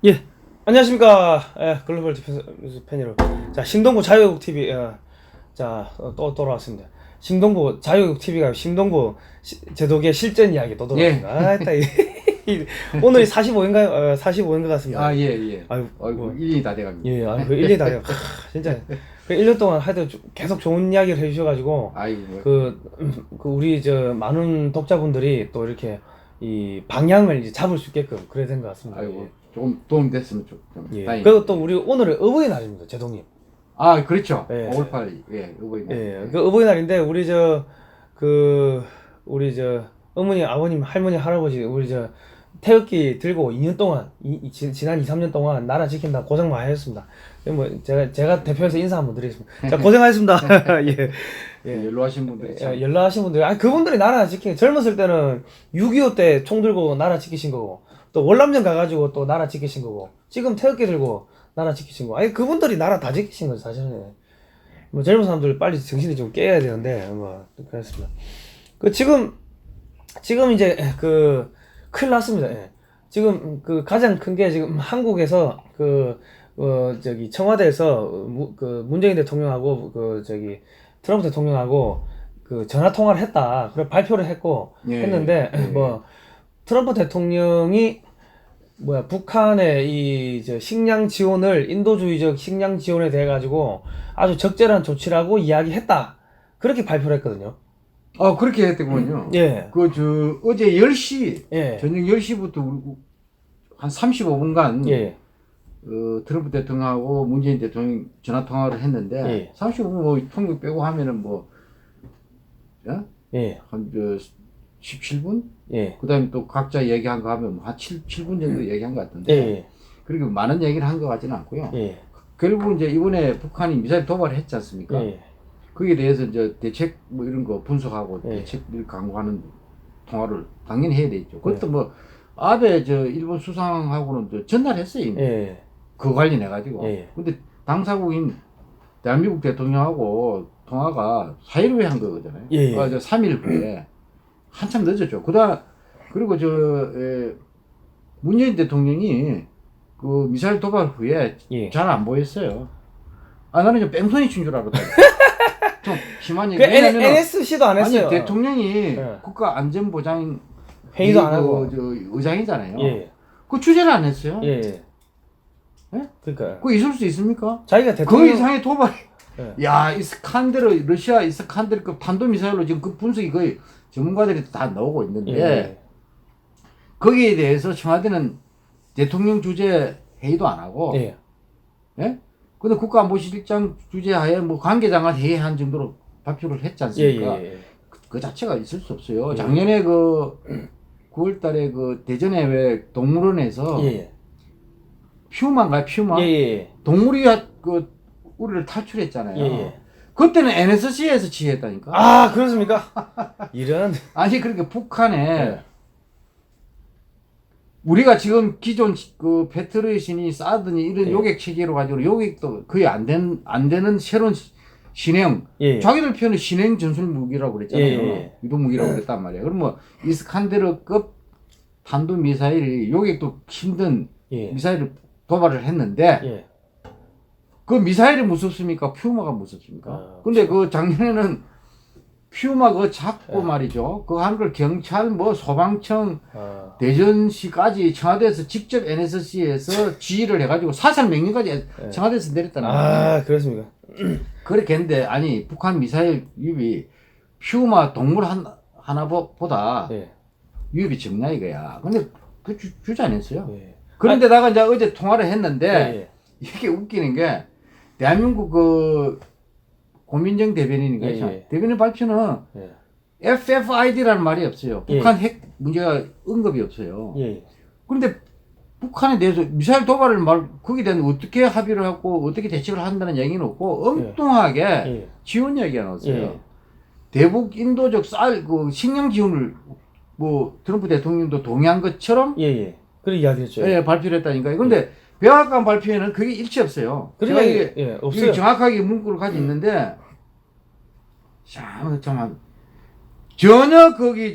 예, 안녕하십니까. 예, 글로벌 디펜스 팬 여러분. 자, 신동부 자유국 TV, 자, 또 돌아왔습니다. 신동부 자유국 TV가 신동부 제독의 실전 이야기 또 예. 돌아왔습니다. 아, 딱 오늘이 45인가요? 45인 것 같습니다. 아, 예, 예. 아유, 아이고, 뭐, 1년이 다 돼갑니다. 예, 그 1년 다 돼요. 진짜. 그 1년 동안 하여튼 계속 좋은 이야기를 해주셔가지고, 아이고, 뭐. 우리 많은 독자분들이 또 이렇게 이 방향을 이제 잡을 수 있게끔 그래야 된 것 같습니다. 아이고, 조금 도움 됐으면 좀 예. 다행입니다. 그리고 또 우리 오늘은 어버이날입니다, 제동님. 아, 그렇죠. 예. 5월 8일, 예, 어버이날. 예, 그 어버이날인데 우리 어머니, 아버님, 할머니, 할아버지 우리 태극기 들고 2년 동안 지난 2, 3년 동안 나라 지킨다 고생 많이 하셨습니다. 뭐 제가 대표해서 인사 한번 드리겠습니다. 자, 고생하셨습니다. 예. 예, 연로하신 분들이 참. 연락하신 분들, 그분들이 나라 지킨, 젊었을 때는 6.25 때 총 들고 나라 지키신 거고, 또 월남전 가가지고 또 나라 지키신 거고, 지금 태극기 들고 나라 지키신 거. 그분들이 나라 다 지키신 거죠, 사실은. 뭐 젊은 사람들 빨리 정신이 좀 깨야 되는데, 뭐, 그렇습니다. 지금 이제, 큰일 났습니다. 예. 지금, 가장 큰 게 지금 한국에서, 청와대에서, 문재인 대통령하고, 트럼프 대통령하고, 전화 통화를 했다. 그래, 발표를 했고, 예, 했는데, 예. 트럼프 대통령이, 북한의 식량 지원을, 인도주의적 식량 지원에 대해 가지고 아주 적절한 조치라고 이야기했다. 그렇게 발표를 했거든요. 아, 그렇게 했더군요. 예. 어제 10시, 예. 저녁 10시부터 한 35분간, 예. 트럼프 대통령하고 문재인 대통령 전화 통화를 했는데, 예. 35분 뭐, 통역 빼고 하면은 뭐, 예? 예. 한 17분? 예. 그 다음에 또 각자 얘기한 거 하면 한 7분 정도 얘기한 것 같은데. 예. 그리고 많은 얘기를 한 것 같지는 않고요. 예. 결국 이제 이번에 북한이 미사일 도발을 했지 않습니까? 예. 거기에 대해서 이제 대책 뭐 이런 거 분석하고 예. 대책을 강구하는 통화를 당연히 해야 되죠. 그것도 뭐 아베 일본 수상하고는 전달했어요. 이미. 예. 그 관련해가지고. 예. 근데 당사국인 대한민국 대통령하고 통화가 4일 후에 한 거거든요. 예. 3일 후에. 한참 늦었죠. 그리고 문재인 대통령이 그 미사일 도발 후에 예. 잘 안 보였어요. 나는 좀 뺑소니 친 줄 알았다. 좀 심한 얘기. NSC도 안 했어요. 아니, 대통령이 예. 국가안전보장 회의도 안 하고. 의장이잖아요. 예. 그 취재를 안 했어요. 예. 예? 그러니까 그거 있을 수 있습니까? 자기가 그 대통령 이상의 도발. 예. 야, 이스칸데르, 러시아 이스칸데르급 탄도미사일로 지금 그 분석이 거의 전문가들이 다 나오고 있는데, 예. 거기에 대해서 청와대는 대통령 주재 회의도 안 하고, 예. 예? 근데 국가안보실장 주재하에 뭐 관계장관 회의한 정도로 발표를 했지 않습니까? 예. 그 자체가 있을 수 없어요. 예. 작년에 9월 달에 대전에 왜 동물원에서 예. 퓨마인가요? 퓨마? 예. 동물이 우리를 탈출했잖아요. 예. 그때는 NSC에서 지휘했다니까. 아, 그렇습니까? 이런. 아니, 그러니까 북한에 예. 우리가 지금 기존 패트리신이 사드니 이런 예. 요격 체계로 가지고 요격도 거의 안 되는 새로운 신형. 예. 자기들 표현은 신형 전술 무기라고 그랬잖아요. 예. 유도 무기라고 그랬단 말이에요. 그럼 뭐 이스칸데르급 탄도 미사일이 요격도 힘든 예. 미사일을 도발을 했는데 예. 그 미사일이 무섭습니까? 퓨마가 무섭습니까? 근데 그 작년에는 퓨마 잡고 말이죠. 그거 하는 걸 경찰, 소방청, 대전시까지 청와대에서 직접 NSC에서 지휘를 해가지고 사살 명령까지 청와대에서 내렸다는 거예요. 아, 그렇습니까? 그렇게 했는데, 아니, 북한 미사일 위협이 퓨마 동물 하나보다 예. 위협이 적냐 이거야. 근데 그 주지 않았어요. 예. 그런데다가 이제 어제 통화를 했는데, 예. 이게 웃기는 게, 대한민국 고민정 대변인인가 예, 예. 대변인 발표는 예. FFID라는 말이 없어요. 예. 북한 핵 문제가 언급이 없어요. 예. 그런데 북한에 대해서 미사일 도발을 거기에 대한 어떻게 합의를 하고 어떻게 대책을 한다는 얘기는 없고 엉뚱하게 예. 지원 얘기가 나왔어요. 예. 대북 인도적 식량 지원을 트럼프 대통령도 동의한 것처럼 예. 그렇게 이야기했죠. 예, 발표를 했다니까요. 근데 백악관 발표에는 그게 일치 없어요. 그러니까 제가 이게 예, 없어요. 정확하게 문구를 가지고 있는데, 참, 전혀 거기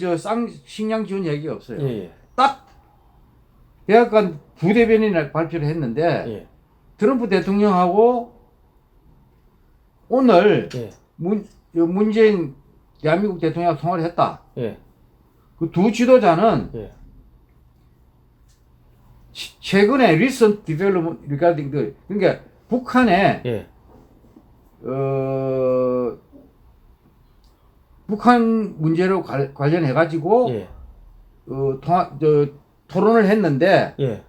식량 지원 얘기가 없어요. 예. 딱 백악관 부대변인이 발표를 했는데 예. 트럼프 대통령하고 오늘 예. 문재인 대한민국 대통령하고 통화를 했다. 예. 그 두 지도자는 예. 최근에 recent development regarding the 그러니까 북한의 예. 북한 문제로 관련해 가지고 예. 토론을 했는데 예.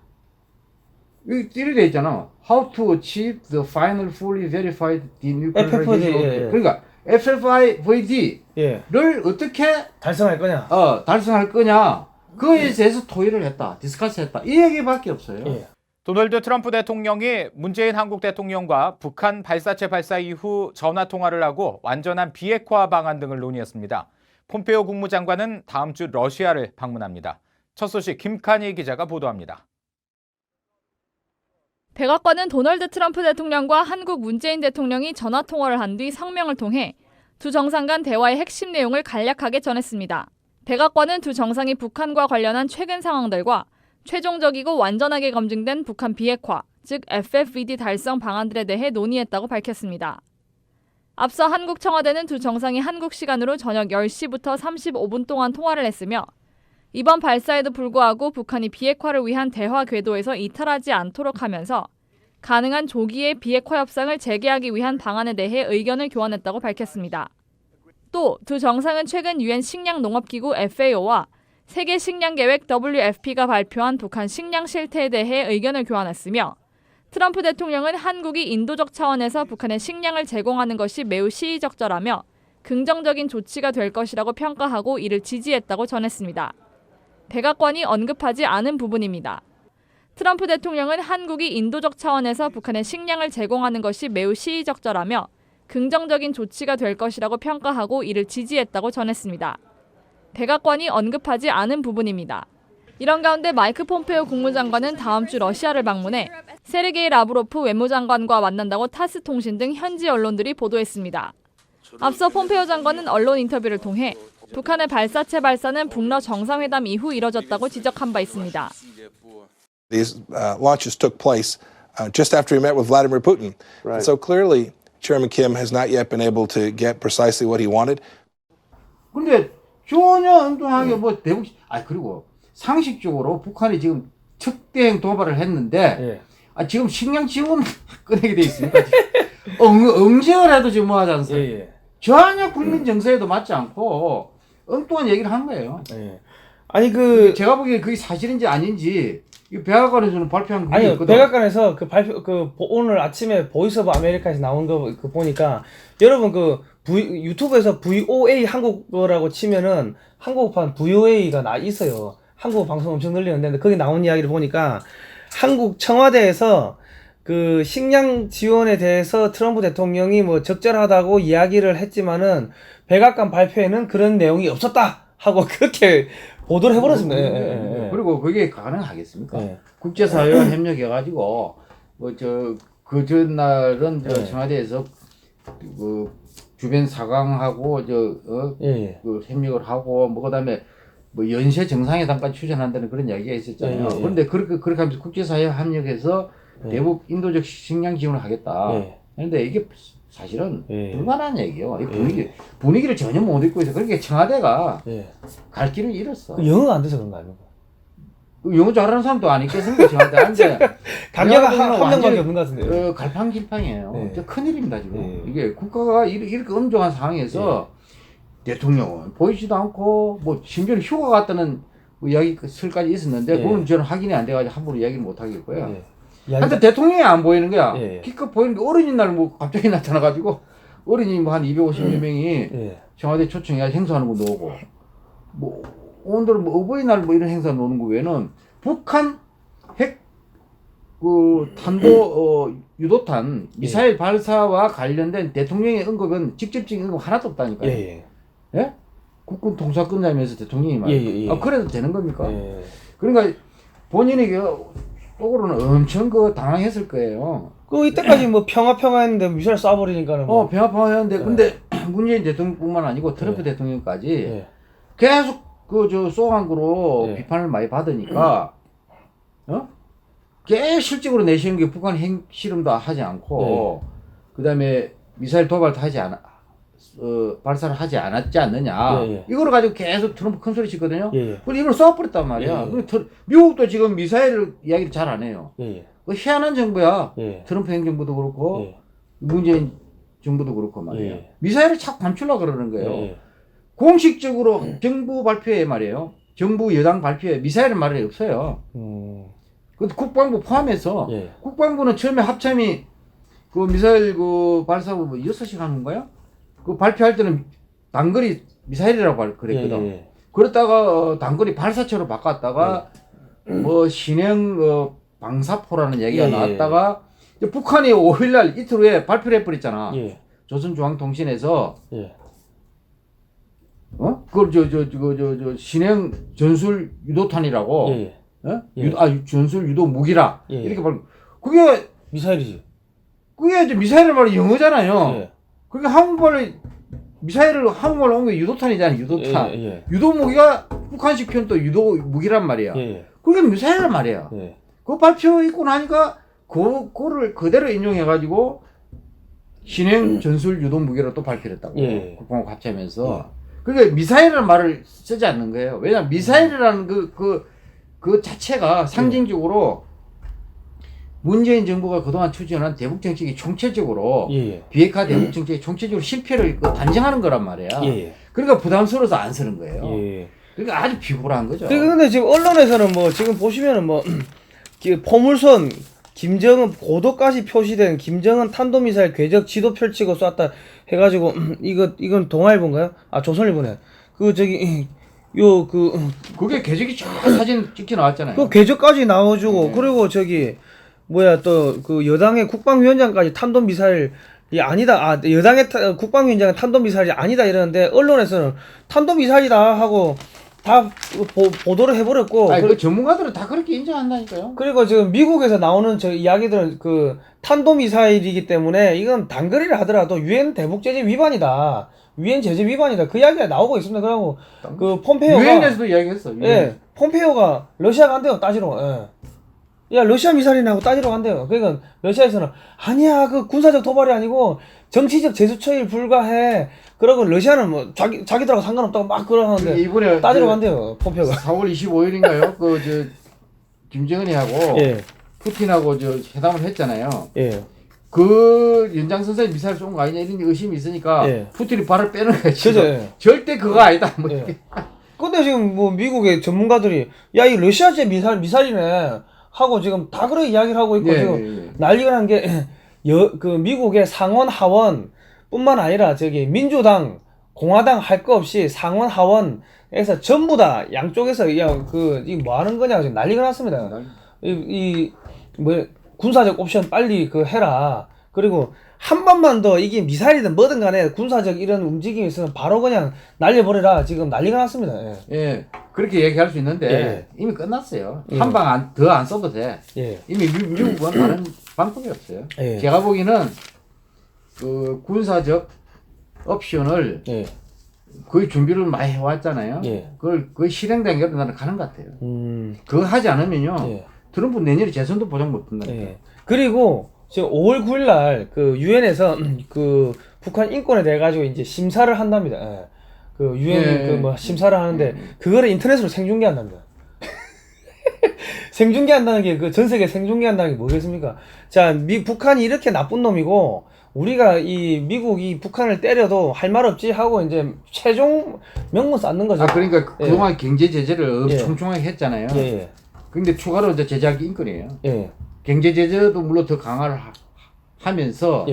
여기 띠리돼 있잖아. How to achieve the final fully verified denuclearization. FFVD, 예. 그러니까 FFVD를 예. 어떻게 달성할 거냐? 달성할 거냐 그거에 대해서 토의를 했다. 디스커스했다. 이 얘기밖에 없어요. 예. 도널드 트럼프 대통령이 문재인 한국 대통령과 북한 발사체 발사 이후 전화 통화를 하고 완전한 비핵화 방안 등을 논의했습니다. 폼페오 국무장관은 다음 주 러시아를 방문합니다. 첫 소식 김칸희 기자가 보도합니다. 백악관은 도널드 트럼프 대통령과 한국 문재인 대통령이 전화 통화를 한 뒤 성명을 통해 두 정상 간 대화의 핵심 내용을 간략하게 전했습니다. 백악관은 두 정상이 북한과 관련한 최근 상황들과 최종적이고 완전하게 검증된 북한 비핵화, 즉 FFVD 달성 방안들에 대해 논의했다고 밝혔습니다. 앞서 한국 청와대는 두 정상이 한국 시간으로 저녁 10시부터 35분 동안 통화를 했으며 이번 발사에도 불구하고 북한이 비핵화를 위한 대화 궤도에서 이탈하지 않도록 하면서 가능한 조기의 비핵화 협상을 재개하기 위한 방안에 대해 의견을 교환했다고 밝혔습니다. 또 두 정상은 최근 유엔 식량농업기구 FAO와 세계 식량계획 WFP가 발표한 북한 식량 실태에 대해 의견을 교환했으며 트럼프 대통령은 한국이 인도적 차원에서 북한에 식량을 제공하는 것이 매우 시의적절하며 긍정적인 조치가 될 것이라고 평가하고 이를 지지했다고 전했습니다. 백악관이 언급하지 않은 부분입니다. 트럼프 대통령은 한국이 인도적 차원에서 북한에 식량을 제공하는 것이 매우 시의적절하며 긍정적인 조치가 될 것이라고 평가하고 이를 지지했다고 전했습니다. 백악관이 언급하지 않은 부분입니다. 이런 가운데 마이크 폼페오 국무장관은 다음 주 러시아를 방문해 세르게이 라브로프 외무장관과 만난다고 타스 통신 등 현지 언론들이 보도했습니다. 앞서 폼페오 장관은 언론 인터뷰를 통해 북한의 발사체 발사는 북러 정상회담 이후 이뤄졌다고 지적한 바 있습니다. These launches took place just after he met with Vladimir Putin. Right. So clearly, Chairman Kim has not yet been able to get precisely what he wanted. 근데 전혀 엉뚱하게 뭐 대북 그리고 상식적으로 북한이 지금 특대행 도발을 했는데 지금 식량 지원 꺼내게 돼 있습니까? 응징을 해도 지금 뭐 하지 않습니까? 전혀 국민 정서에도 맞지 않고 엉뚱한 얘기를 한 거예요. 아니 제가 보기에 그게 사실인지 아닌지 백악관에서는 발표한 거 아니요. 백악관에서 그 발표 오늘 아침에 보이스 오브 아메리카에서 나온 거 보니까 여러분 유튜브에서 VOA 한국어라고 치면은 한국판 VOA가 있어요. 한국 방송 엄청 늘리는데 거기 나온 이야기를 보니까 한국 청와대에서 그 식량 지원에 대해서 트럼프 대통령이 뭐 적절하다고 이야기를 했지만은 백악관 발표에는 그런 내용이 없었다 하고 그렇게 보도를 해버렸습니다. 그리고 그게 가능하겠습니까? 국제사회와 협력해가지고 그 전날은 청와대에서 그 주변 사강하고 그 협력을 하고 뭐 그다음에 뭐 연쇄 정상회담까지 추진한다는 그런 이야기가 있었잖아요. 그런데 그렇게 하면서 국제사회 협력해서 대북 인도적 식량 지원을 하겠다. 그런데 이게 사실은 불가능한 얘기예요. 분위기를 전혀 못 읽고 있어. 그러니까 청와대가 갈 길을 잃었어. 영어가 안 돼서 그런 거 아닙니까? 영어 잘하는 사람도 안 있겠습니까? 청와대. 단계가 한 명밖에 없는 것 같은데요. 갈팡질팡이에요. 큰일입니다 지금. 이게 국가가 이렇게 엄중한 상황에서 대통령은 보이지도 않고 뭐 심지어 휴가 갔다는 이야기설까지 있었는데 그건 저는 확인이 안 돼가지고 함부로 이야기를 못 하겠고요. 하여튼 대통령이 안 보이는 거야. 기껏 보이는 게 어린이날 뭐 갑자기 나타나가지고 어린이 뭐 한 250여 명이 청와대 초청해가지고 행사하는 것도 오고 뭐 오늘은 뭐 어버이날 뭐 이런 행사 노는 거 외에는 북한 핵 탄도 유도탄 미사일 발사와 관련된 대통령의 언급은 직접적인 언급 하나도 없다니까요. 예? 국군 통사 끝나면서 대통령이 말이야. 그래도 되는 겁니까? 그러니까 본인이 속으로는 엄청 당황했을 거예요. 이때까지 뭐 평화했는데 미사일 쏴버리니까는 뭐. 평화했는데 근데 문재인 대통령뿐만 아니고 트럼프 대통령까지 계속 쏘한 거로 비판을 많이 받으니까 실질적으로 내세운 게 북한 핵실험도 하지 않고 그다음에 미사일 도발도 하지 않아 발사를 하지 않았지 않느냐. 이걸 가지고 계속 트럼프 큰 소리 치거든요. 근데 이걸 쏴버렸단 말이야. 미국도 지금 미사일 이야기를 잘 안 해요. 그 희한한 정부야. 트럼프 행정부도 그렇고 문재인 정부도 그렇고 말이에요. 미사일을 자꾸 감추려고 그러는 거예요. 공식적으로 정부 발표에 말이에요. 정부 여당 발표에 미사일은 말이 없어요. 그 국방부 포함해서 국방부는 처음에 합참이 그 미사일 그 발사고 뭐 6시간 하는 거야? 그 발표할 때는 단거리 미사일이라고 그랬거든. 그러다가 단거리 발사체로 바꿨다가 뭐 신형 방사포라는 얘기가 나왔다가 북한이 5일날 이틀 후에 발표를 해버렸잖아. 조선중앙통신에서 그걸 저 신형 전술 유도탄이라고 전술 유도 무기라 이렇게 그게 미사일이지. 그게 이제 미사일을 말이 영어잖아요. 그게 한국말로 미사일을 한국말로 한 게 유도탄이잖아요. 유도탄. 유도 무기가 북한식 표현 또 유도 무기란 말이야. 그게 미사일란 말이야. 그 발표 있고 나니까 그거를 그대로 인용해가지고 신형 전술 유도 무기로 또 발표를 했다고. 국방부 합치면서. 그게 미사일이라는 말을 쓰지 않는 거예요. 왜냐면 미사일이라는 그 자체가 상징적으로 문재인 정부가 그동안 추진한 대북 정책이 총체적으로 비핵화 대북 정책이 총체적으로 실패를 단정하는 거란 말이야. 그러니까 부담스러워서 안 쓰는 거예요. 그러니까 아주 비굴한 거죠. 근데 지금 언론에서는 뭐 지금 보시면은 뭐 포물선 김정은 고도까지 표시된 김정은 탄도미사일 궤적 지도 펼치고 쐈다 해가지고 이건 동아일보인가요? 아 조선일보네. 그게 궤적이 쫙 사진 찍혀 나왔잖아요. 그 궤적까지 나와주고 그리고 또 그 여당의 국방위원장까지 탄도미사일이 아니다. 여당의 국방위원장은 탄도미사일이 아니다 이러는데 언론에서는 탄도미사일이다 하고 다 보도를 해버렸고. 그 전문가들은 다 그렇게 인정한다니까요. 그리고 지금 미국에서 나오는 이야기들은 그 탄도미사일이기 때문에 이건 단거리를 하더라도 유엔 대북 제재 위반이다. 유엔 제재 위반이다. 그 이야기가 나오고 있습니다. 그리고 그 폼페이오가 유엔에서도 이야기했어. 폼페이오가 러시아가 간대요. 따지러. 야 러시아 미사일이나 하고 따지러 간대요. 그러니까 러시아에서는 아니야 그 군사적 도발이 아니고 정치적 제스처에 불과해. 그러고 러시아는 뭐 자기들하고 상관없다고 막 그러는데 이번에 따지러 간대요. 폼페이오가. 4월 25일인가요? 김정은이 하고 푸틴하고 회담을 했잖아요. 그 연장선상에 미사일 쏜 거 아니냐 이런 의심이 있으니까 푸틴이 발을 빼는 거야. 절대 그거 아니다. 뭐 근데 지금 뭐 미국의 전문가들이 야 이 러시아제 미사일이네 하고 지금 다 그렇게 이야기를 하고 있고 지금 난리가 난 게 그 미국의 상원 하원 뿐만 아니라 민주당 공화당 할 거 없이 상원 하원에서 전부 다 양쪽에서 이거 뭐 하는 거냐 지금 난리가 났습니다. 뭐 군사적 옵션 빨리 해라. 그리고 한 번만 더 이게 미사일이든 뭐든 간에 군사적 이런 움직임이 있으면 바로 그냥 날려버려라. 지금 난리가 났습니다. 그렇게 얘기할 수 있는데 이미 끝났어요. 한 방 더 안 써도 돼. 이미 미국은 다른 방법이 없어요. 제가 보기에는 그 군사적 옵션을 거의 준비를 많이 해왔잖아요. 그걸 거의 실행된 게 나는 가는 것 같아요. 그거 하지 않으면요. 트럼프 내년에 재선도 보장 못 한다니까. 그리고 지금 5월 9일 날 그 유엔에서 그 북한 인권에 대해 가지고 이제 심사를 한답니다. 그 유엔 심사를 하는데 그거를 인터넷으로 생중계한답니다. 생중계한다는 게 그 전 세계 생중계한다는 게 뭐겠습니까? 자, 북한이 이렇게 나쁜 놈이고 우리가 미국이 북한을 때려도 할 말 없지 하고 이제 최종 명분 쌓는 거죠. 그러니까 그동안 경제 제재를 촘촘하게 했잖아요. 근데 추가로 이제 제재할 게 인권이에요. 경제 제재도 물론 더 강화를 하면서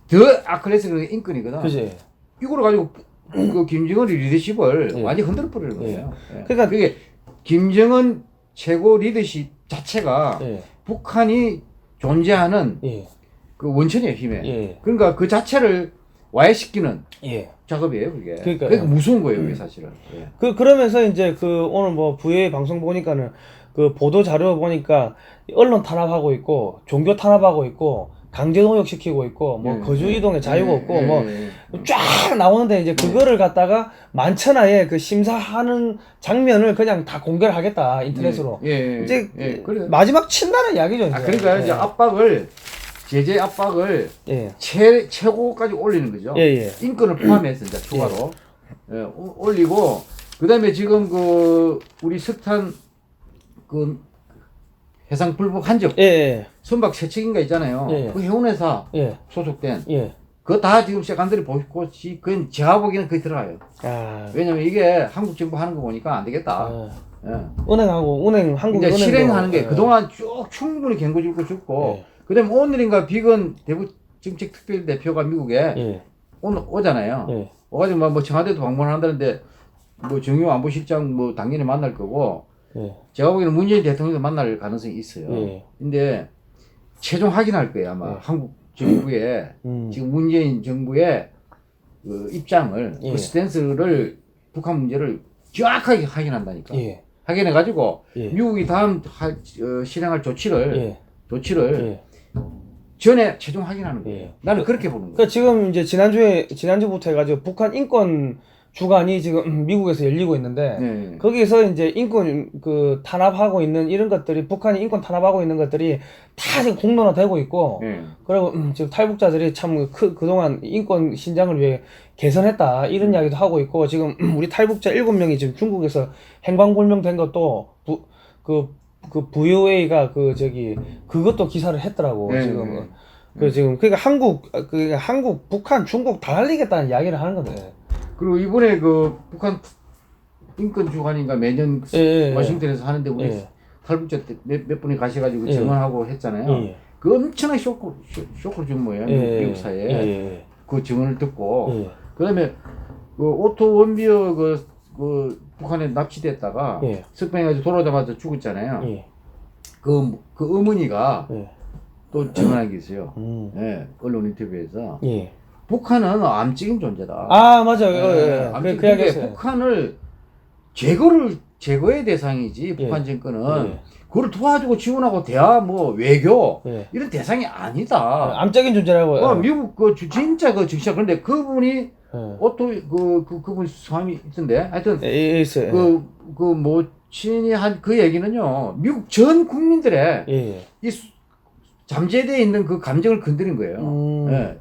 더 아클레스는 인권이거든. 그치. 이걸 가지고 그 김정은의 리더십을 완전히 흔들어 버리는 거예요. 그러니까 그게 김정은 최고 리더십 자체가 북한이 존재하는 그 원천이에요, 힘에. 그러니까 그 자체를 와해시키는 작업이에요, 그게. 그러니까 무서운 거예요, 그게 사실은. 그러면서 이제 오늘 뭐 VA 방송 보니까는 그 보도 자료 보니까 언론 탄압하고 있고 종교 탄압하고 있고 강제동역 시키고 있고 뭐 예, 거주 예. 이동의 자유가 예, 없고 예, 뭐 예. 쫙 나오는데 이제 그거를 갖다가 만천하에 그 심사하는 장면을 그냥 다 공개를 하겠다 인터넷으로. 예, 이제 그래. 마지막 친다는 이야기죠. 이제. 그러니까 이제 예. 제재 압박을 예. 최고까지 올리는 거죠. 예, 예. 인권을 포함해서 이제 추가로 예, 올리고 그다음에 지금 그 우리 석탄 그 해상 불복 한적 예, 예. 선박 세척인가 있잖아요. 예. 그 해운회사 예. 소속된 예. 그거 다 지금 세관들이 보고 그건 제가 보기에는 거의 들어가요. 아. 왜냐면 이게 한국 정부 하는 거 보니까 안 되겠다. 아. 예. 한국 이제 은행도 실행하는 게 예. 그동안 쭉 충분히 경고 줬고 예. 그다음에 오늘인가 비건 대북 정책 특별 대표가 미국에 예. 오늘 오잖아요. 예. 와가지고 뭐 청와대도 방문한다는데 뭐 정유 안보실장 뭐 당연히 만날 거고 예. 제가 보기에는 문재인 대통령도 만날 가능성이 있어요. 예. 근데 최종 확인할 거예요 아마 예. 한국 정부의 지금 문재인 정부의 그 입장을 예. 그 스탠스를 북한 문제를 정확하게 확인한다니까. 예. 확인해가지고 예. 미국이 다음 실행할 조치를 예. 조치를 예. 전에 최종 확인하는 거예요. 예. 나는 그렇게 보는 거예요. 그러니까 지금 이제 지난주부터 해가지고 북한 인권 주간이 지금 미국에서 열리고 있는데 네. 거기서 이제 인권 그 탄압하고 있는 이런 것들이 북한이 인권 탄압하고 있는 것들이 다 지금 공론화되고 있고 네. 그리고 지금 탈북자들이 참 그동안 인권 신장을 위해 개선했다 이런 이야기도 하고 있고 지금 우리 탈북자 7명이 지금 중국에서 행방불명된 것도 그 VOA가 그것도 기사를 했더라고. 네. 지금 그러니까 한국 북한 중국 다 날리겠다는 이야기를 하는 건데. 그리고 이번에 그 북한 인권 주간인가 매년 예. 워싱턴에서 하는데 우리 예. 탈북자 때 몇 분이 가셔가지고 예. 증언하고 했잖아요. 예. 그 엄청난 쇼크를 준 거예요. 예. 미국 사회에. 예. 그 증언을 듣고. 예. 그다음에 그 오토 원비어 그 북한에 납치됐다가 예. 석방해가지고 돌아오자마자 죽었잖아요. 예. 그 어머니가 예. 또 증언한 게 있어요. 음. 예. 언론 인터뷰에서. 예. 북한은 암적인 존재다. 아 맞아요. 예. 그 이야기 했어요. 북한을 제거의 대상이지 북한 정권은 예. 그걸 도와주고 지원하고 대화 뭐 외교 예. 이런 대상이 아니다. 암적인 존재라고. 미국 진짜 정치자 그런데 그분이 예. 또 그분 성함이 있던데 하여튼 예. 있어요. 그 모친이 한 그 얘기는요 미국 전 국민들의 예. 이 잠재되어 있는 그 감정을 건드린 거예요. 예.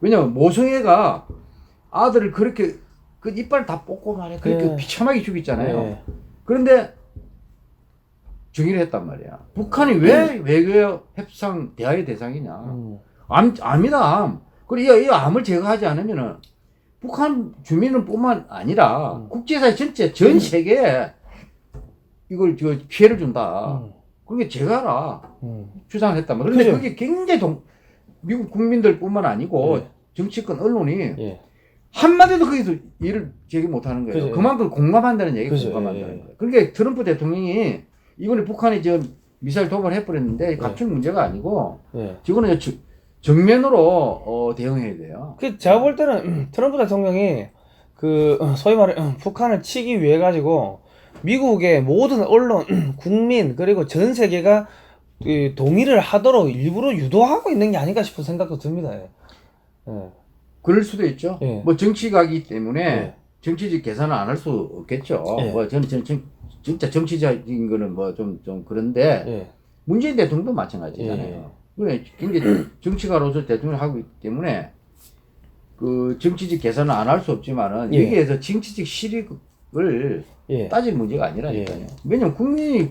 왜냐면 모성애가 아들을 그렇게 그 이빨 다 뽑고 말이야 그렇게 예. 비참하게 죽였잖아요. 예. 그런데 정의를 했단 말이야. 북한이 왜 외교 협상 대화의 대상이냐? 암이다 암. 그리고 이 암을 제거하지 않으면은 북한 주민은 뿐만 아니라 국제사회 전체 전 세계에 이걸 피해를 준다. 그게 제거하라 주장을 했단 말이야. 그런데 그죠. 그게 굉장히 미국 국민들뿐만 아니고 예. 정치권 언론이 예. 한마디도 거기서 일을 제기 못하는 거예요. 그죠. 그만큼 공감한다는 얘기 그죠. 공감한다는 예. 거예요. 그러니까 트럼프 대통령이 이번에 북한이 미사일 도발을 해버렸는데 갑출 문제가 아니고 예. 지금은 정면으로 대응해야 돼요. 제가 볼 때는 트럼프 대통령이 소위 말해 북한을 치기 위해 가지고 미국의 모든 언론, 국민 그리고 전 세계가 동의를 하도록 일부러 유도하고 있는 게 아닌가 싶은 생각도 듭니다. 예. 그럴 수도 있죠. 예. 뭐 정치가기 때문에 예. 정치적 계산을 안 할 수 없겠죠. 예. 뭐 저는 진짜 정치적인 거는 뭐 좀 그런데 예. 문재인 대통령도 마찬가지잖아요. 그래 굉장히 정치가로서 대통령을 하고 있기 때문에 그 정치적 계산을 안 할 수 없지만은 예. 여기에서 정치적 실익을 예. 따질 문제가 아니라니까요. 예. 왜냐면 국민이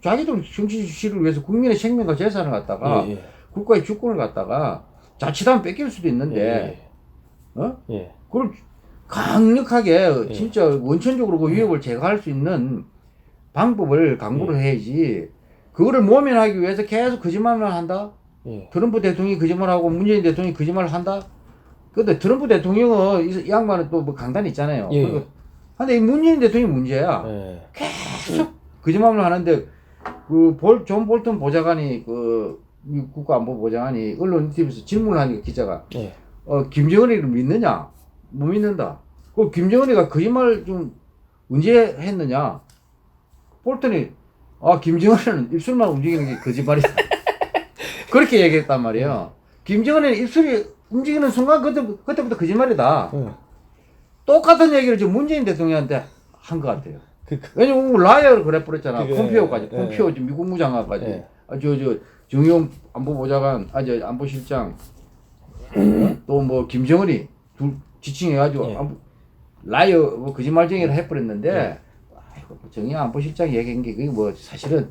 자기들 정치적 실익을 위해서 국민의 생명과 재산을 갖다가 예. 국가의 주권을 갖다가 자칫하면 뺏길 수도 있는데 예. 그걸 강력하게 진짜 원천적으로 그 위협을 제거할 수 있는 방법을 강구를 해야지. 그거를 모면하기 위해서 계속 거짓말만 한다. 예. 트럼프 대통령이 거짓말하고 문재인 대통령이 거짓말을 한다. 근데 트럼프 대통령은 이 양반은 또 뭐 강단이 있잖아요. 예. 근데 이 문재인 대통령이 문제야. 예. 계속 거짓말을 하는데 존 볼턴 보좌관이 미국 국가안보보좌관이 언론 인터뷰에서 질문을 하니까 기자가 예. 김정은이를 믿느냐? 못 믿는다. 그 김정은이가 거짓말 좀 언제 했느냐? 볼턴이 김정은은 입술만 움직이는 게 거짓말이다. 그렇게 얘기했단 말이에요. 김정은의 입술이 움직이는 순간 그때부터 거짓말이다. 똑같은 얘기를 지금 문재인 대통령한테 한 것 같아요. 왜냐면 라이어를 그래 버렸잖아. 폼페오까지, 폼페오 지금 미국 무장관까지, 정의용 안보보좌관, 안보실장, 또 뭐 김정은이 둘 지칭해가지고 라이어 뭐 거짓말쟁이를 해버렸는데, 아이고, 정의용 안보실장 얘기한 게 그게 뭐 사실은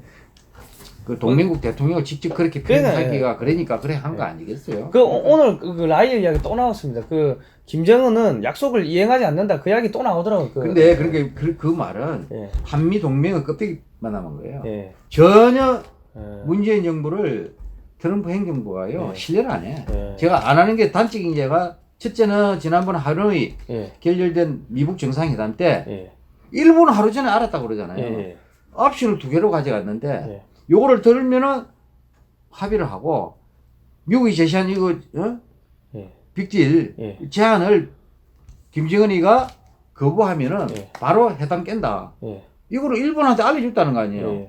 그 동맹국 대통령을 직접 그렇게 표현하기가 그러니까 그래 한 거 아니겠어요? 오늘 그 라이어 이야기 또 나왔습니다. 그 김정은은 약속을 이행하지 않는다. 그 이야기 또 나오더라고요. 근데 그러니까 그 말은 한미 동맹은 껍데기만 남은 거예요. 전혀 문재인 정부를 트럼프 행정부가요 신뢰를 안 해. 제가 안 하는 게 단적 인재가 첫째는 지난번 하노이 결렬된 미국 정상회담 때 일본은 하루 전에 알았다고 그러잖아요. 옵션을 2개로 가져갔는데 요거를 들으면은 합의를 하고 미국이 제시한 이거 빅딜 제안을 김정은이가 거부하면은 바로 회담 깬다. 이거를 일본한테 알려줬다는 거 아니에요.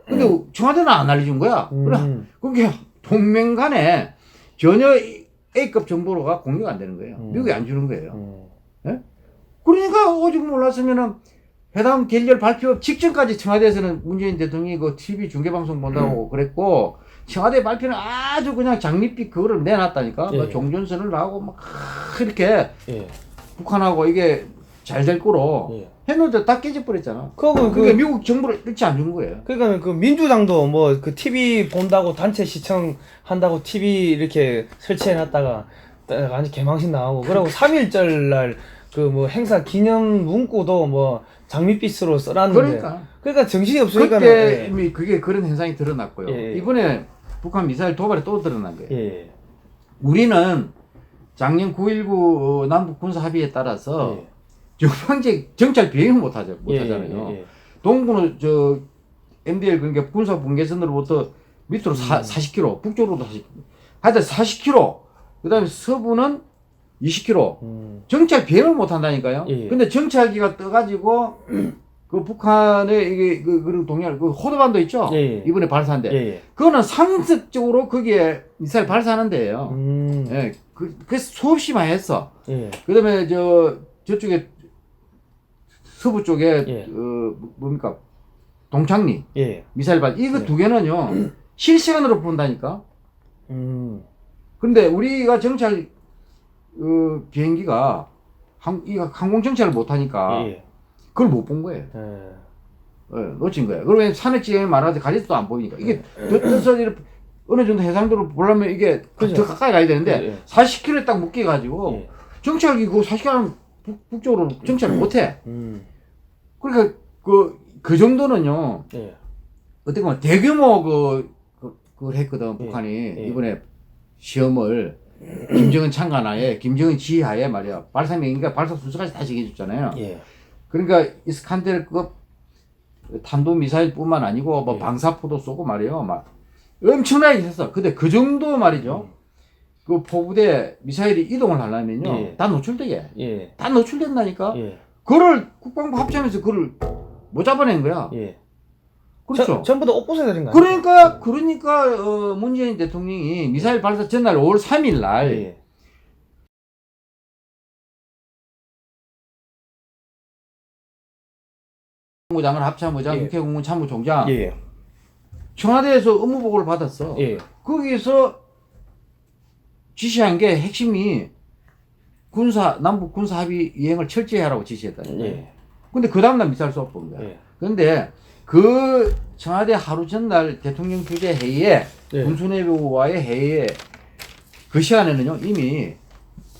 근데 청와대는 안 알려준 거야. 그러니까 동맹 간에 전혀 A급 정보가 공유가 안 되는 거예요. 미국이 안 주는 거예요. 그러니까 오직 몰랐으면은 회담 결렬 발표 직전까지 청와대에서는 문재인 대통령이 그 TV 중계방송 본다고 그랬고, 청와대 발표는 아주 그냥 장밋빛 그거를 내놨다니까. 뭐 종전선을 하고 막 이렇게 북한하고 이게 잘 될 거로 했는데 다 깨져버렸잖아. 그러니까 미국 정부를 일치 안 준 거예요. 그러니까 그 민주당도 뭐 그 TV 본다고 단체 시청한다고 TV 이렇게 설치해놨다가 완전 개망신 나오고, 그리고 3.1절 날 그 뭐 행사 기념 문구도 뭐 장밋빛으로 써놨는데, 그러니까 정신이 없으니까 그때 이미 그게 그런 현상이 드러났고요. 이번에 북한 미사일 도발이 또 드러난 거예요. 우리는 작년 9.19 남북 군사 합의에 따라서 정찰 비행을 못하잖아요. 동부는 MDL 그러니까 군사 분계선으로부터 밑으로 40km, 북쪽으로도 40km, 하여튼 40km. 그다음에 서부는 20km. 정찰 비행을 못 한다니까요. 근데 정찰기가 떠가지고 그 북한의 이게 그 동양 그 호도반도 있죠. 이번에 발사한데. 그거는 상습적으로 거기에 미사일 발사하는 데예요. 그래서 수없이 많이 했어. 그다음에 저쪽에 서부 쪽에 뭡니까 동창리 미사일 발 이거 2개는요 실시간으로 본다니까. 근데 우리가 정찰 비행기가 항공 정찰을 못 하니까 그걸 못 본 거예요. 놓친 거예요. 그러면 산악 지형이 많아서 가리도 안 보이니까 이게 뜻을 어느 정도 해상도로 보려면 이게 더 가까이 가야 되는데 40km 딱 묶여가지고 정찰기 그 40km 북쪽으로 정찰을 못 해. 그러니까 그 정도는요. 어떻게 보면 대규모 그걸 했거든 북한이 이번에 시험을. 김정은 창간하에 김정은 지휘하에 말이야 발사 명인가 발사 순서까지 다 정해줬잖아요. 그러니까 이스칸데르급 탄도 미사일뿐만 아니고 뭐 방사포도 쏘고 말이에요. 막 엄청나게 했어. 근데 그 정도 말이죠. 그 포부대 미사일이 이동을 하려면요 다 노출되게 다 노출된다니까. 그걸 국방부 합참에서 그걸 못 잡아낸 거야. 그렇죠. 전부 다 옥부서들인 거야. 그러니까 문재인 대통령이 미사일 발사 전날 5월 3일 날 국무장관, 합참의장, 국회국무 참모총장 청와대에서 업무 보고를 받았어. 거기서 지시한 게 핵심이 남북 군사 합의 이행을 철저히 하라고 지시했다는 근데 그 다음날 미사일 쏘아본 거야. 그런데 그 청와대 하루 전날 대통령 주재 회의에 군수내부와의 회의에 그 시간에는요 이미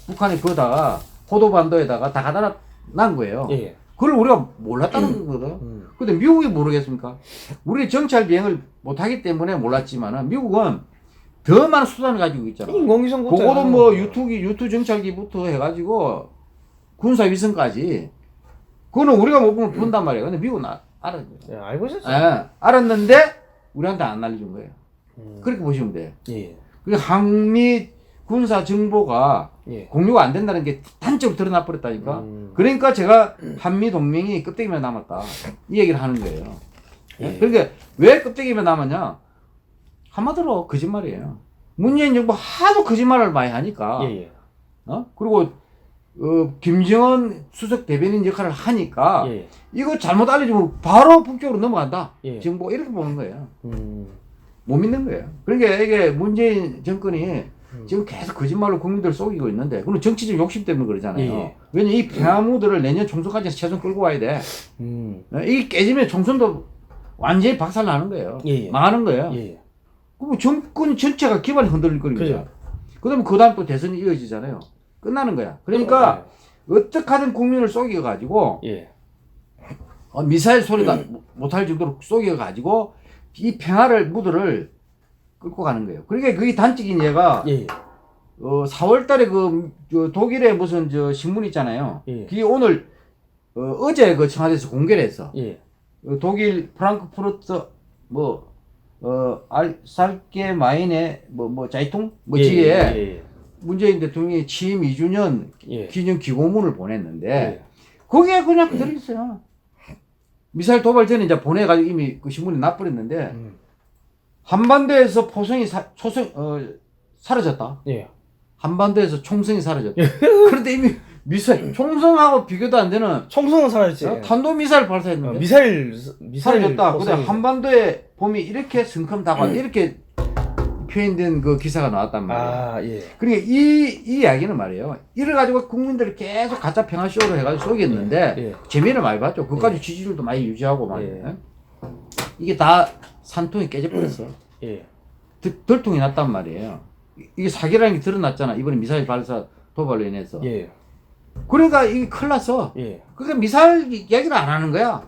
북한이 거기다가 호도반도에다가 다 갖다 난 거예요. 그걸 우리가 몰랐다는 거거든. 근데 미국이 모르겠습니까? 우리 정찰 비행을 못하기 때문에 몰랐지만은 미국은 더 많은 수단을 가지고 있잖아. 인공위성 그거도 뭐 유투 정찰기부터 해가지고 군사위성까지 그거는 우리가 못 보면 본단 말이에요. 근데 미국은 알았어요. 알고 있었어요. 알았는데 우리한테 안 알려준 거예요. 그렇게 보시면 돼요. 그 한미 군사 정보가 공유가 안 된다는 게 단적으로 드러나 버렸다니까. 그러니까 제가 한미 동맹이 껍데기만 남았다 이 얘기를 하는 거예요. 그러니까 왜 껍데기만 남았냐? 한마디로 거짓말이에요. 문재인 정부 하도 거짓말을 많이 하니까 예. 그리고 김정은 수석 대변인 역할을 하니까 예. 이거 잘못 알려주면 바로 북쪽으로 넘어간다. 예. 지금 뭐 이렇게 보는 거예요. 못 믿는 거예요. 그러니까 이게 문재인 정권이 지금 계속 거짓말로 국민들을 속이고 있는데, 그건 정치적 욕심 때문에 그러잖아요. 예. 왜냐면 이 평화무드를 내년 총선까지 최소한 끌고 와야 돼. 이게 깨지면 총선도 완전히 박살 나는 거예요. 예. 망하는 거예요. 예. 그럼 정권 전체가 기반이 흔들릴 거니까. 그죠. 그다음에 그 다음 또 대선이 이어지잖아요. 끝나는 거야. 그러니까 어떻게 하든 국민을 속여가지고 예. 미사일 소리가 못할 정도로 속여가지고 이 평화를 무드를 끌고 가는 거예요. 그러니까 그게 단적인 예가 예. 4월달에 그 독일의 무슨 신문 있잖아요. 예. 그게 오늘 어제 그 청와대에서 공개를 했어. 예. 독일 프랑크푸르트 알살게 마인의 자이통 지에 예. 문재인 대통령이 취임 2주년 예. 기념 기고문을 보냈는데 예. 거기에 그냥 들어있어요. 미사일 도발 전에 이제 보내가지고 이미 그 신문에 놔버렸는데 한반도에서 사라졌다. 예. 한반도에서 총성이 사라졌다. 그런데 이미 미사일 총성하고 비교도 안 되는 총성은 사라졌지. 탄도 미사일 발사했는데 미사일 사라졌다. 근데 포상이. 한반도에 봄이 이렇게 성큼다고 이렇게 표현된 그 기사가 나왔단 말이에요. 아, 예. 그러니까 이 이야기는 말이에요. 이래 가지고 국민들을 계속 가짜 평화 쇼로 해가지고 속였는데 예. 재미를 많이 봤죠. 그까지 지지율도 많이 유지하고 말이에요. 예. 이게 다 산통이 깨져버렸어. 예. 덜통이 났단 말이에요. 이게 사기라는 게 드러났잖아. 이번에 미사일 발사 도발로 인해서. 예. 그러니까 이게 큰일 났어. 예. 그러니까 미사일 얘기를 안 하는 거야.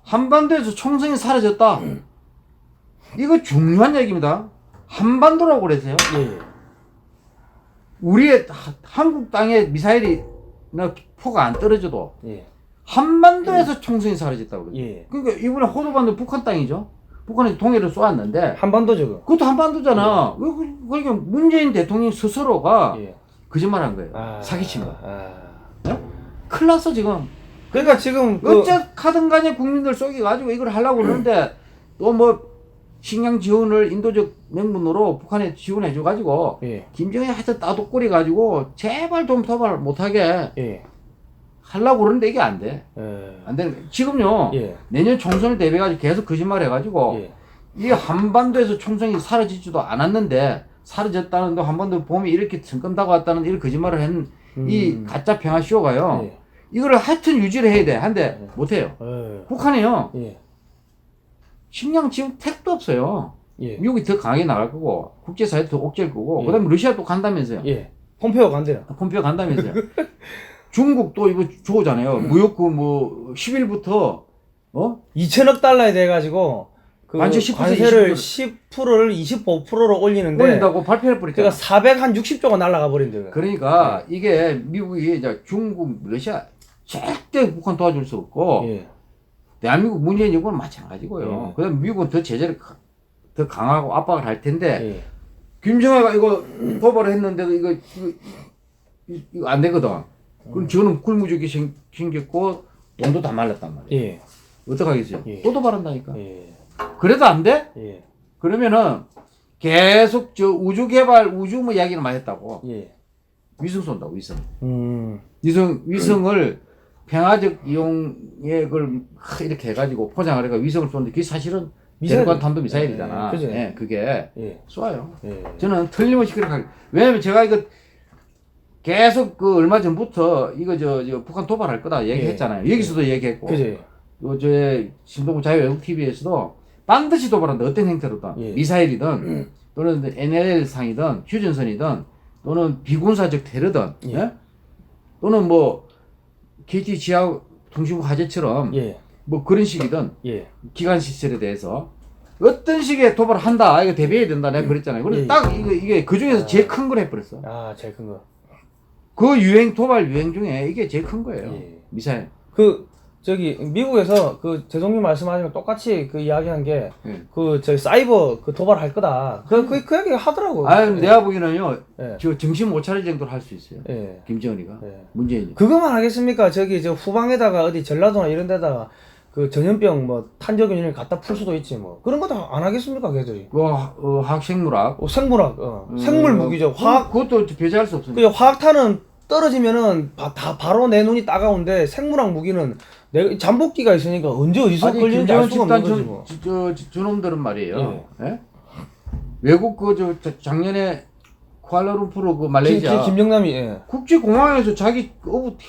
한반도에서 총성이 사라졌다. 이거 중요한 얘기입니다. 한반도라고 그랬어요. 예. 우리의 한국 땅에 미사일이 포가 안 떨어져도 예. 한반도에서 총성이 사라졌다고 그래요. 예. 그러니까 이번에 호도반도 북한 땅이죠. 북한에서 동해를 쏘았는데 한반도죠. 그것도 한반도잖아. 그러니까 문재인 대통령 스스로가 예. 거짓말한 거예요. 사기친 거. 네? 큰일 났어 지금. 그러니까 지금 어쨌든 간에 국민들 속여가지고 이걸 하려고 그러는데 또 뭐 식량 지원을 인도적 명분으로 북한에 지원해줘가지고 예. 김정은이 하여튼 따독거리 가지고 제발 좀 도발 못하게 예. 하려고 그러는데 이게 안 돼. 예. 안 되는 거야. 지금요. 예. 내년 총선을 대비해가지고 계속 거짓말 해가지고 예. 이게 한반도에서 총선이 사라지지도 않았는데 사라졌다는 거 한반도 봄이 이렇게 성큼다고 왔다는 이런 거짓말을 한 이 가짜 평화 쇼가요. 예. 이거를 하여튼 유지를 해야 돼. 한데 못해요. 예. 북한이요. 예. 식량 지금 택도 없어요. 예. 미국이 더 강하게 나갈 거고 국제사회도 더 옥죄일 거고 예. 그다음에 러시아도 간다면서요. 예. 폼페오 간대요. 폼페오 간다면서요. 중국도 이거 좋잖아요. 무역 10일부터 2천억 달러에 돼 가지고 그 관세 10%, 관세를 10%를 25%로 올리는데 올린다고 발표해 버렸잖아. 그러니까 460조가 날아가 버린대. 그러니까 이게 미국이 이제 중국, 러시아 절대 북한 도와줄 수 없고 예. 대한민국 문재인 정부는 마찬가지고요. 예. 그다음 미국은 더 제재를 더 강하고 압박을 할 텐데 예. 김정은가 이거 도발을 했는데도 이거 안 되거든. 그럼 저는 굴무적이 생겼고 돈도 다 말랐단 말이에요. 예. 어떡하겠어요? 예. 또 도발한다니까. 예. 그래도 안 돼? 예. 그러면은 계속 우주 개발, 우주 뭐 이야기를 많이 했다고. 예. 위성 쏜다고, 위성. 음. 위성을 평화적 이용에 그걸 이렇게 해가지고 포장을 해가 위성을 쏘는데 그게 사실은 대륙간 탄도 미사일이잖아. 그죠? 예, 그게 예. 쏴요. 예. 저는 틀림없이 그렇게 하겠 왜냐면 제가 이거 계속 얼마 전부터 이거 북한 도발할 거다 얘기했잖아요. 여기서도 얘기했고. 그죠? 저의 신동부 자유외국TV에서도 반드시 도발한다. 어떤 형태로든. 예. 미사일이든 또는 NLL상이든 휴전선이든 또는 비군사적 테러든 예. 또는 뭐 KT 지하 통신국 화재처럼 예. 뭐 그런 식이든 예. 기관 시설에 대해서 어떤 식의 도발을 한다. 이거 대비해야 된다. 내가 그랬잖아요. 그래서 예. 딱 이게 그 중에서 제일 큰 걸 해버렸어. 아, 제일 큰 거. 그 도발 유행 중에 이게 제일 큰 거예요. 예. 미사일. 저기 미국에서 재정님 말씀하신 거 똑같이 그 이야기한 게 예. 저기 사이버 도발할 거다. 그 얘기 하더라고. 아유, 내가 보기에는요. 예. 저 정신 못 차릴 정도로 할 수 있어요. 예. 김정은이가. 예. 문재인이. 그거만 하겠습니까? 저기 후방에다가 어디 전라도나 이런 데다가 그 전염병 뭐 탄저균을 갖다 풀 수도 있지 뭐 그런 거 다 안 하겠습니까 걔들이? 화학생물학. 생물학, 생물 무기죠. 화학 그것도 배제할 수 없습니다. 그 화학탄은 떨어지면은 다 바로 내 눈이 따가운데 생물학 무기는 내 잠복기가 있으니까 언제 어디서 아니 걸리는지 알 김정은 수가 없는 집단 거지 뭐. 저놈들은 말이에요. 예? 외국 작년에 쿠알라룸푸르 그 말레이시아 김정남이 예. 국제공항에서 자기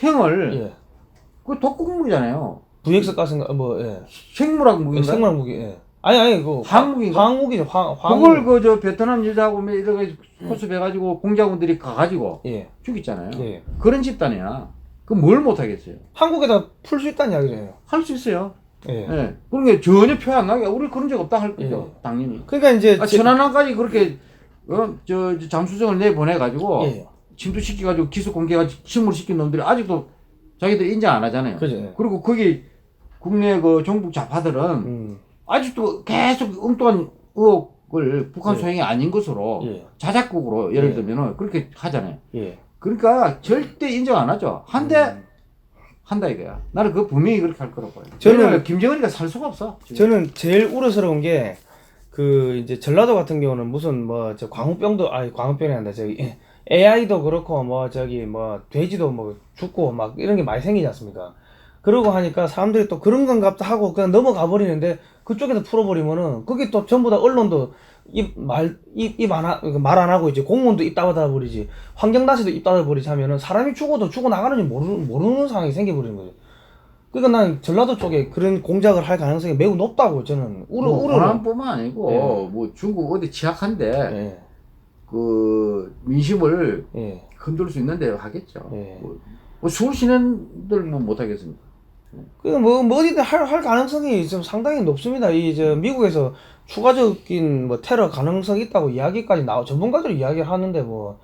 행을 예. 그 독극물이잖아요. VX 가스인가 뭐 예. 생물학 무기인가? 생물학 무기. 예. 아니 그 화학무기인가? 화학무기죠. 그걸 그 베트남 여자하고 뭐 이렇게 코스해가지고 공작원들이 가가지고 예. 죽였잖아요. 예. 그런 집단이야. 그 뭘 못하겠어요? 한국에다 풀 수 있다는 이야기잖아요. 할 수 있어요. 예. 예. 그러니까 전혀 표 안 나게 우리 그런 적 없다 할 거죠. 예. 당연히. 그러니까 이제 천안함까지 그렇게 잠수정을 내보내가지고 예. 침투시켜가지고 기소 공개해가지고 침몰시킨 놈들이 아직도 자기들 인정 안 하잖아요. 그죠. 그리고 거기 국내 그 정부 좌파들은 아직도 계속 엉뚱한 의혹을 북한 예. 소행이 아닌 것으로 예. 자작극으로 예를 예. 들면은 그렇게 하잖아요. 예. 그러니까 절대 인정 안 하죠. 한다 이거야. 나는 그거 분명히 그렇게 할 거라고 봐요. 저는- 왜냐면 김정은이가 살 수가 없어. 지금. 저는 제일 우려스러운 게 그 이제 전라도 같은 경우는 무슨 뭐 저 광우병도 광우병이 아니라 저기 AI도 그렇고 뭐 저기 뭐 돼지도 뭐 죽고 막 이런 게 많이 생기지 않습니까? 그러고 하니까 사람들이 또 그런 건가 보다 하고 그냥 넘어가 버리는데 그쪽에서 풀어버리면은 그게 또 전부 다 언론도 말 안 하고 이제 공무원도 입 닫아 버리지 환경단체도 입 닫아 버리지 하면은 사람이 죽어도 죽어 나가는지 모르는 상황이 생겨버리는 거죠. 그러니까 난 전라도 쪽에 그런 공작을 할 가능성이 매우 높다고 저는 우려를. 호남뿐만 아니고 예. 뭐 중국 어디 취약한데 예. 그 민심을 예. 흔들 수 있는 대로 하겠죠. 예. 뭐 서울 시민들 뭐 못하겠습니까? 뭐 어디든 할 가능성이 좀 상당히 높습니다. 저 미국에서 추가적인 뭐 테러 가능성이 있다고 이야기까지 전문가들이 이야기를 하는데 뭐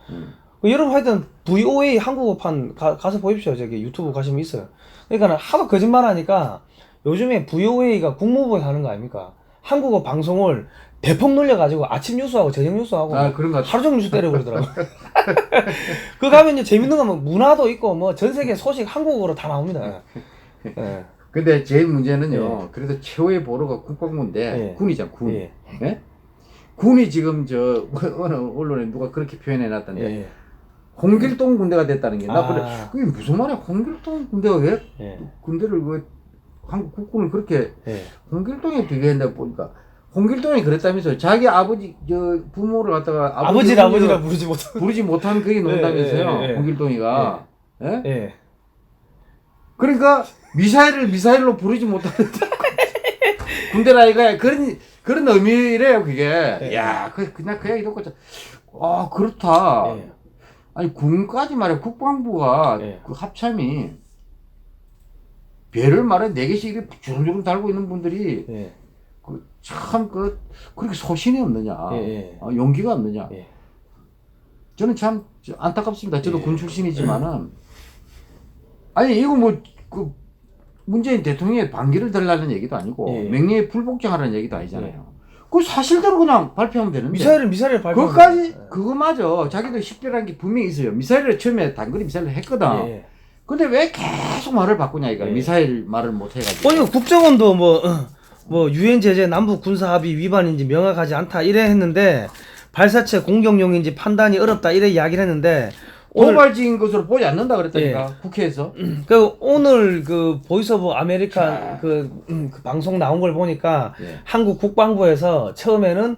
여러분 하여튼 VOA 한국어판 가서 보십시오. 저기 유튜브 가시면 있어요. 그러니까 하도 거짓말 하니까 요즘에 VOA가 국무부에 하는 거 아닙니까? 한국어 방송을 대폭 늘려가지고 아침 뉴스하고 저녁 뉴스하고 그런 것 같아요. 하루 종일 뉴스 때려버리더라고. 그거 가면 이제 재밌는 건 뭐 문화도 있고 뭐 전 세계 소식 한국어로 다 나옵니다. 예. 근데 제일 문제는요. 그래도 최후의 보루가 국방부인데 예. 군이잖아, 군. 예. 예? 군이 지금 어느 언론에 누가 그렇게 표현해 놨던데 예. 홍길동 군대가 됐다는 게 나 그래. 아. 그게 무슨 말이야? 홍길동 군대가 왜 예. 군대를 왜 한국 국군을 그렇게 예. 홍길동에 비교한다 보니까 홍길동이 그랬다면서 자기 아버지 부모를 갖다가 아버지라 부르지 부르지 못. 부르지 못한 그게 논다면서요. 예. 홍길동이가. 예? 예. 그러니까 미사일로 부르지 못하는 군대라 이거야. 그런 의미래요, 그게. 예. 야, 그냥 그 얘기 듣고 그렇다. 예. 아니 군까지 말이야. 국방부가 예. 그 합참이 배를 말해 4개씩 이렇게 주름주름 달고 있는 분들이 예. 그렇게 소신이 없느냐, 예. 용기가 없느냐. 예. 저는 참 안타깝습니다. 저도 예. 군 출신이지만은 아니 이거 뭐 그 문재인 대통령의 반기를 들라는 얘기도 아니고 예. 명예에 불복종하라는 얘기도 아니잖아요. 그 사실대로 그냥 발표하면 되는데. 미사일을 발표. 그것까지 그거마저 자기도 식별한 게 분명히 있어요. 미사일을 처음에 단거리 미사일을 했거든. 예. 근데 왜 계속 말을 바꾸냐 이거. 예. 미사일 말을 못 해가지고. 이거 국정원도 뭐 유엔 제재 남북 군사 합의 위반인지 명확하지 않다 이래 했는데 발사체 공격용인지 판단이 어렵다 이래 이야기를 했는데 도발적인 것으로 보지 않는다 그랬다니까 국회에서. 오늘 그 보이스 오브 아메리칸 그 방송 나온 걸 보니까 예. 한국 국방부에서 처음에는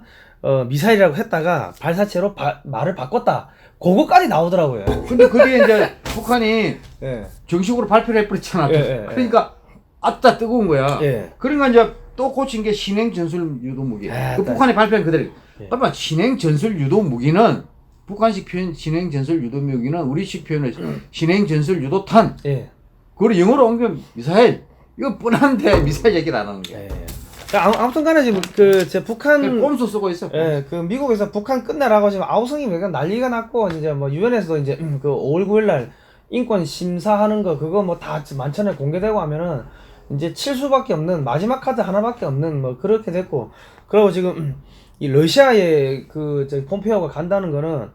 미사일이라고 했다가 발사체로 말을 바꿨다. 그거까지 나오더라고요. 근데 그 뒤에 이제 북한이 예. 정식으로 발표를 해버렸잖아. 예. 그러니까 아따 뜨거운 거야. 예. 그러니까 이제 또 고친 게 신행 전술 유도 무기. 그 북한이 발표한 그대로. 그러면 신행 전술 유도 무기는 북한식 표현 신행 전술 유도 무기는 우리식 표현을 신행 전술 유도탄. 예. 그걸 영어로 옮기면 미사일. 이거 뻔한데 미사일 얘기를 안 하는 거야. 예. 아무튼 간에 지금 제 북한 꼼수 쓰고 있어. 예, 그 미국에서 북한 끝내라고 지금 아우성이 매가 난리가 났고 이제 뭐 유엔에서도 이제 그 5월 9일 날 인권 심사하는 거 그거 뭐 다 만천에 공개되고 하면은 이제 칠 수밖에 없는 마지막 카드 하나밖에 없는 뭐 그렇게 됐고 그리고 지금 이 러시아에 저 폼페이오가 간다는 거는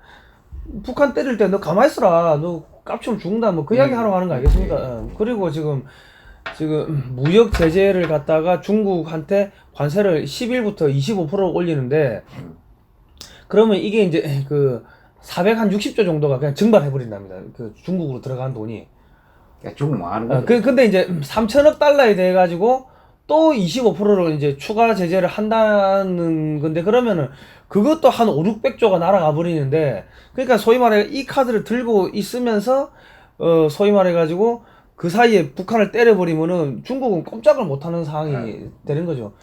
북한 때릴 때 너 가만히 있어라 너 깝치면 죽는다 뭐 그 이야기 하러 가는 거 아니겠습니까? 예. 그리고 지금 지금 무역 제재를 갖다가 중국한테 관세를 10일부터 25% 올리는데 그러면 이게 이제 그 460조 정도가 그냥 증발해 버린답니다. 그 중국으로 들어간 돈이. 그러니까 중국 망하는 거죠. 근데 이제 3천억 달러에 대해 가지고 또 25%로 이제 추가 제재를 한다는 건데 그러면은 그것도 한 5, 600조가 날아가 버리는데 그러니까 소위 말해 이 카드를 들고 있으면서 소위 말해 가지고 그 사이에 북한을 때려버리면은 중국은 꼼짝을 못하는 상황이 되는 거죠.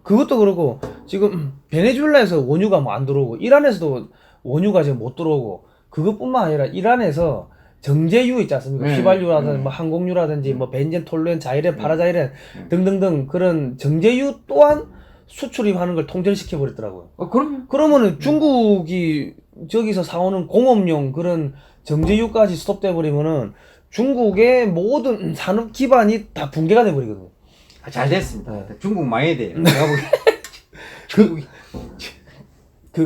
그것도 그렇고 지금 베네수엘라에서 원유가 뭐 안 들어오고 이란에서도 원유가 지금 못 들어오고 그것뿐만 아니라 이란에서 정제유 있지 않습니까? 휘발유라든지 뭐 항공유라든지 뭐 벤젠, 톨루엔, 자이렌, 파라자이렌 등등등 그런 정제유 또한 수출입하는 걸 통제시켜 버렸더라고요. 그럼요. 그러면은 중국이 저기서 사오는 공업용 그런 정제유까지 스톱돼 버리면은 중국의 모든 산업 기반이 다 붕괴가 돼 버리거든요. 잘 됐습니다. 네. 중국 망해야 돼요. 내가 보기 중국이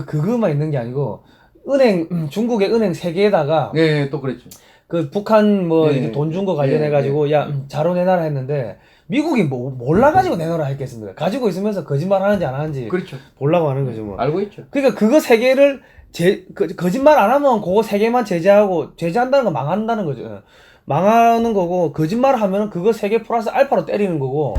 그거만 있는 게 아니고 중국의 은행 3개에다가 네, 또 그랬죠. 그 북한 뭐 네. 돈 준 거 관련해 가지고 야 자료 내놔라 했는데 미국이 뭐 몰라가지고 내놓으라 했겠습니까? 가지고 있으면서 거짓말 하는지 안 하는지 그렇죠. 보려고 하는 거죠 뭐. 알고 있죠. 그러니까 그거 3개를 거짓말 안 하면 그거 3개만 제재한다는 거 망한다는 거죠. 망하는 거고 거짓말 하면은 그거 3개 플러스 알파로 때리는 거고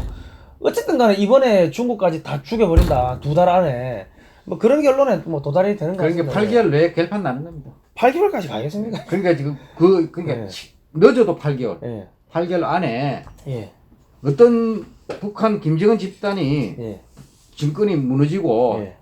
어쨌든 간에 이번에 중국까지 다 죽여버린다 2달 안에 뭐 그런 결론에 뭐 도달이 되는 거 그러니까 같습니다. 8개월 내에 결판 나는 겁니다. 8개월까지 가겠습니까? 그러니까 지금 그러니까 네. 늦어도 8개월. 예. 8개월 안에 예. 어떤 북한 김정은 집단이 예. 정권이 무너지고 예.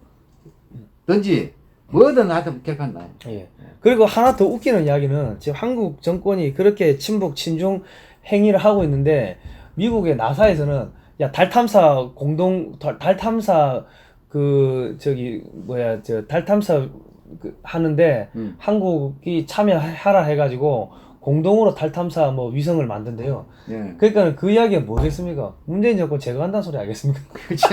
든지 뭐든 하여튼 결판 나요. 예. 그리고 하나 더 웃기는 이야기는 지금 한국 정권이 그렇게 친북 친중 행위를 하고 있는데 미국의 나사에서는 야 달 탐사 달 탐사 달 탐사 하는데 한국이 참여하라 해가지고 공동으로 달 탐사 뭐 위성을 만든대요. 예. 그러니까 그 이야기가 뭐겠습니까? 문재인 정권 제거한다는 소리 알겠습니까? 그렇지.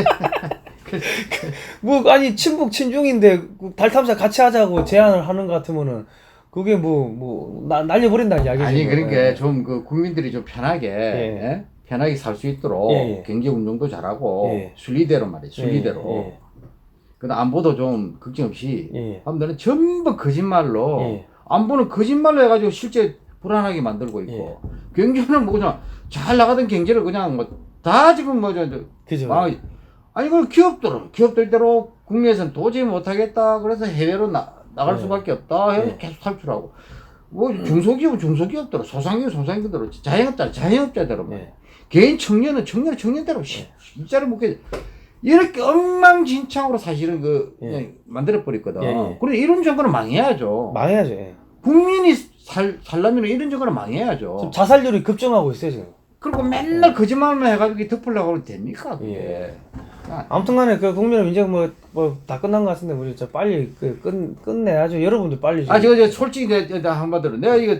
뭐 아니 친북 친중인데 달 탐사 같이 하자고 제안을 하는 것 같으면은 그게 날려버린다는 이야기죠. 아니 그러니까 예. 좀 그 국민들이 좀 편하게 예? 편하게 살 수 있도록 예. 경제 운동도 잘하고 예. 순리대로 말이에요. 순리대로. 예. 그다음 안보도 좀 걱정 없이 예. 하면 전부 거짓말로 예. 안보는 거짓말로 해가지고 실제 불안하게 만들고 있고 경제는 뭐 그냥 잘 나가던 경제를 그냥 뭐 다 지금 그죠. 아니 그럼 기업들대로 국내에서는 도저히 못하겠다 그래서 해외로 나갈 수밖에 없다 해서 계속 탈출하고 뭐 중소기업은 중소기업대로 소상기업대로 자영업자대로 개인 청년은 청년대로 일자리 못게 이렇게 엉망진창으로 사실은 그냥 만들어 버렸거든. 그래 이런 정권은 망해야죠. 망해야죠. 예. 국민이 살려면 이런 정권은 망해야죠. 지금 자살률이 급증하고 있어요 지금. 그리고 맨날 거짓말만 해가지고 덮으려고 하면 됩니까? 그게. 예. 아무튼간에 그 국민은 이제 뭐 다 끝난 것 같은데 우리 빨리 끝내야죠. 여러분들 빨리. 저 솔직히 내가 한마디로 내가 이거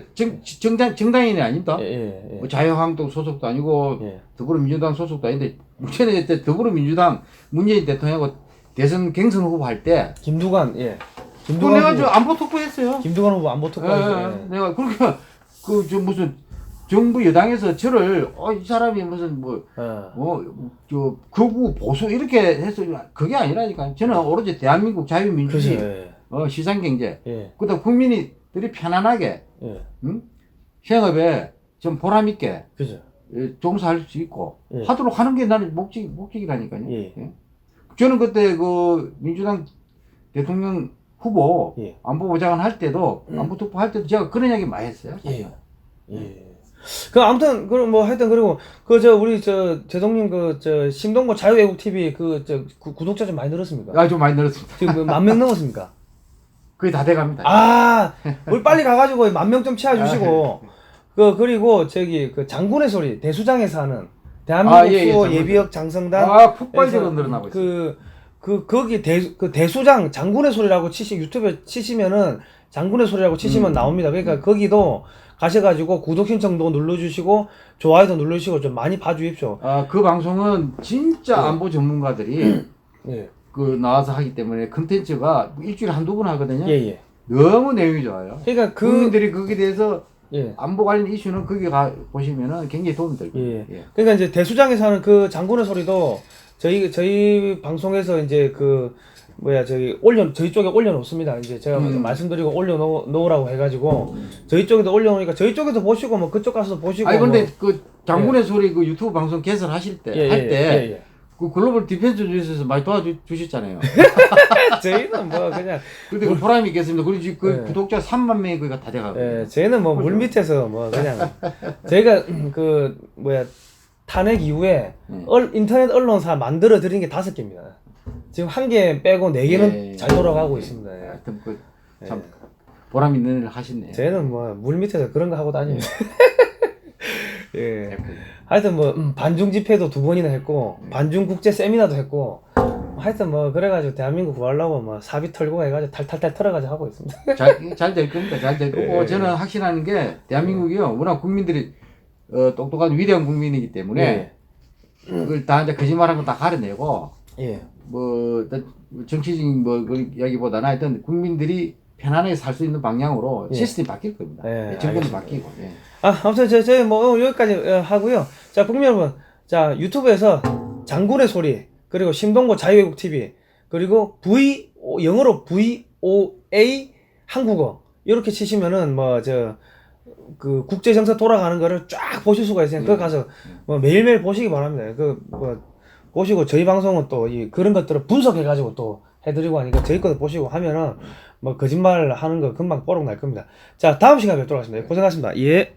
정당인이 아닙니다. 예. 뭐 자유한국당 소속도 아니고 더불어민주당 소속도 아닌데 문제는 더불어민주당 문재인 대통령하고 대선 경선 후보 할 때 김두관 내가 저 안보 투표했어요. 김두관 후보 안보 투표했어요. 내가 그러니까 저 무슨 정부 여당에서 저를 이 사람이 무슨 저 극우 보수 이렇게 해서 그게 아니라니까. 저는 오로지 대한민국 자유민주주의 시장경제 그다음 국민들이 편안하게 생업에 좀 보람 있게 종사할 수 있고 하도록 하는 게 나는 목적이라니까요. 저는 그때 그 민주당 대통령 후보 안보보좌관 할 때도 안보 투표할 때도 제가 그런 이야기 많이 했어요. 그 아무튼 하여튼 그리고 우리 제동님 신동보 자유애국 TV 구독자 좀 많이 늘었습니까? 좀 많이 늘었습니다. 지금 10,000명 넘었습니까? 거의 다 돼갑니다. 우리 빨리 가가지고 10,000명 좀 채워주시고 그리고 그 장군의 소리 대수장에서 하는 대한민국 수호 예비역 장성단 푹 빠지게 늘어나고 있어요. 거기 대수장 장군의 소리라고 유튜브에 치시면은 장군의 소리라고 치시면 나옵니다. 그러니까 거기도 가셔가지고 구독 신청도 눌러주시고 좋아요도 눌러주시고 좀 많이 봐주십시오. 그 방송은 진짜 안보 전문가들이 나와서 하기 때문에 컨텐츠가 일주일에 한두 번 하거든요. 너무 내용이 좋아요. 그러니까 국민들이 거기에 대해서 예. 안보 관련 이슈는 거기 가 보시면은 굉장히 도움이 될 거예요. 예. 예. 그러니까 이제 대수장에서 하는 그 장군의 소리도 저희 방송에서 이제 그 저희 쪽에 올려놓습니다. 이제 제가 말씀드리고 올려놓으라고 해가지고 저희 쪽에도 올려놓으니까 저희 쪽에도 보시고 뭐 그쪽 가서 보시고. 아니 근데 뭐. 그 장군의 소리 그 유튜브 방송 개설하실 때 그 글로벌 디펜스 뉴스에서 많이 도와주셨잖아요. 저희는 뭐 그냥. 근데 그 보람이 있겠습니다. 그리고 지금 그 예. 구독자 3만 명이 거기가 다 돼가고. 예, 저희는 뭐 물 밑에서 뭐 그냥 저희가 그 탄핵 이후에 인터넷 언론사 만들어 드린 게 5개입니다. 지금 1개 빼고 4개는 잘 돌아가고 있습니다. 예. 하여튼 참 보람 있는 일을 하시네. 저희는 뭐 물 밑에서 그런 거 하고 다닙니다. 예. 하여튼 뭐 반중 집회도 2번이나 했고 반중 국제 세미나도 했고 하여튼 뭐 그래가지고 대한민국 구하려고 뭐 사비 털고 해가지고 탈탈탈 털어가지고 하고 있습니다. 잘 될 겁니다. 잘 될 거고 저는 확신하는 게 대한민국이요 워낙 국민들이 똑똑한 위대한 국민이기 때문에 그걸 다 이제 거짓말한 거 다 가려내고 예. 뭐 정치적인 뭐 그 이야기보다는 하여튼 국민들이 편안하게 살 수 있는 방향으로 시스템이 바뀔 겁니다. 정권이 바뀌고. 아무튼 저희 뭐 여기까지 하고요. 자, 국민 여러분, 자 유튜브에서 장군의 소리 그리고 신동보 자유외국 TV 그리고 영어로 VOA 한국어 이렇게 치시면은 뭐 그 국제 정세 돌아가는 거를 쫙 보실 수가 있어요. 거기 가서 뭐 매일매일 보시기 바랍니다. 보시고 저희 방송은 또 그런 것들을 분석해 가지고 또 해드리고 하니까 저희 것도 보시고 하면은 뭐 거짓말 하는 거 금방 뽀록 날 겁니다. 자, 다음 시간에 뵙도록 하겠습니다. 고생하셨습니다. 예.